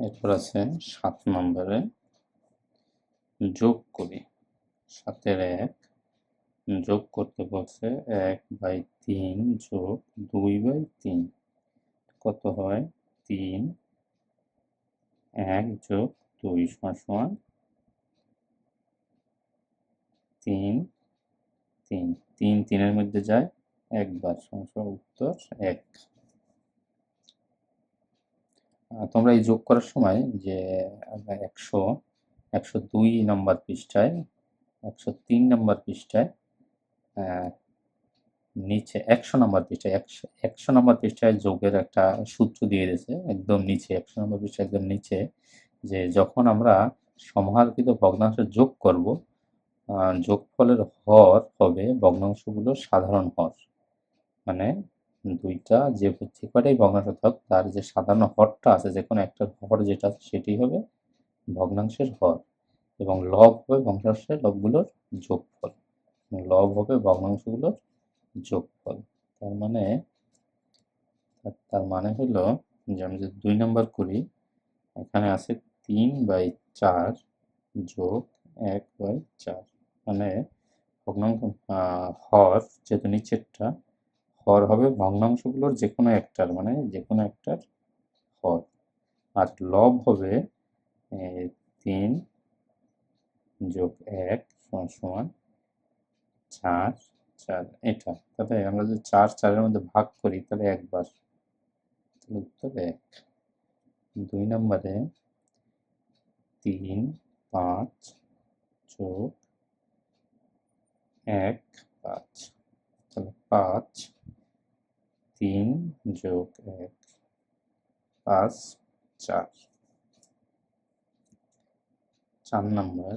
এরপর আছে 7 নম্বরে যোগ করি। 7-এর 1 যোগ করতে বলছে 1/3 যোগ 2/3 কত হয়? 3 1 যোগ 2 সমান 3 3 3 3-এর মধ্যে যায় একবার সমান উত্তর 1। তোমরা এই যোগ করার সময় যে 102 নম্বর পৃষ্ঠায় 103 নম্বর পৃষ্ঠায় নিচে 100 নম্বর পৃষ্ঠায় 100 নম্বর পৃষ্ঠায় যোগের একটা সূত্র দিয়ে দিয়েছে একদম নিচে 100 নম্বর পৃষ্ঠায় একদম নিচে, যে যখন আমরা সমাহারকৃত ভগ্নাংশ যোগ করব যোগফলের হর হবে ভগ্নাংশগুলোর সাধারণ হর, মানে দুইটা যে কটাই ভগ্নাংশ থাক তার যে সাধারণ হরটা আছে, যে কোনো একটা হর যেটা আছে সেটি হবে ভগ্নাংশের হর, এবং লব হবে ভগ্নাংশের লবগুলোর যোগফল, লব হবে ভগ্নাংশগুলোর যোগফল। তার মানে হলো যে আমি যদি 2 নম্বর করি, এখানে আছে 3/4 যোগ 1/4, মানে ভগ্নাংশ হর যেহেতু নিচেরটা হর হবে ভগ্নাংশগুলোর যে কোনো একটার, মানে যে কোনো একটার হর, আর লব হবে 3 যোগ 1 সমান 4 4 এটা। তাহলে আমরা যদি 4 4-এর মধ্যে ভাগ করি তাহলে একবার, তাহলে উত্তর 1। 2 নম্বরে 3 5 যোগ 1 5, তাহলে 5 3 যোগ 1 5 4। 4 নম্বর,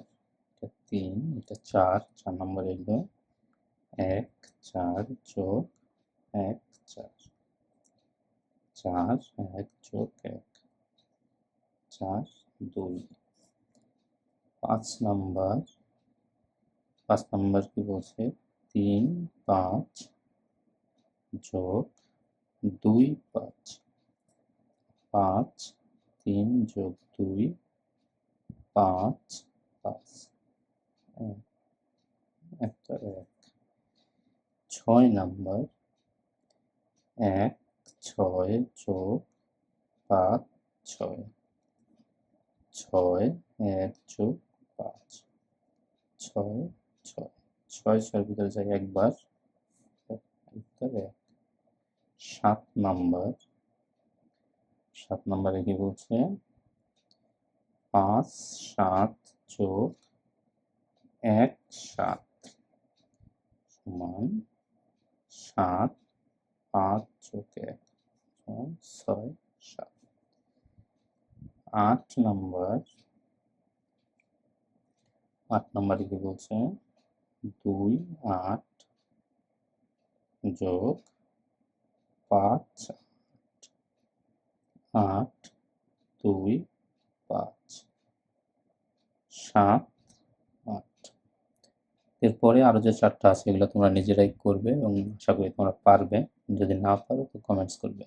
এটা 3 এটা 4, 4 নম্বর এলো 1 4 যোগ 1 4 4 1 যোগ 1 4 2। 5 নম্বর কি বলছে? 3 5 যোগ 2 5 5 3 যোগ 2 5 5 একটা 1। 6 নম্বর 1 6 যোগ 5 6 6 1 যোগ 5 6 6 6 6-এর ভিতরে যায় একবার, উত্তর 1। 7 নম্বরে কি বলছে? 5 7 যোগ 1 7 সমান 7 5 যোগ 1 সমান 6 7। 8 নম্বরে কি বলছে? 2 8 যোগ 5 8 2 5 7 8। এরপরে আরো যে 4টা আছে এগুলো তোমরা নিজেরাই করবে এবং আশা করি তোমরা পারবে। যদি না পারো তো কমেন্টস করবে।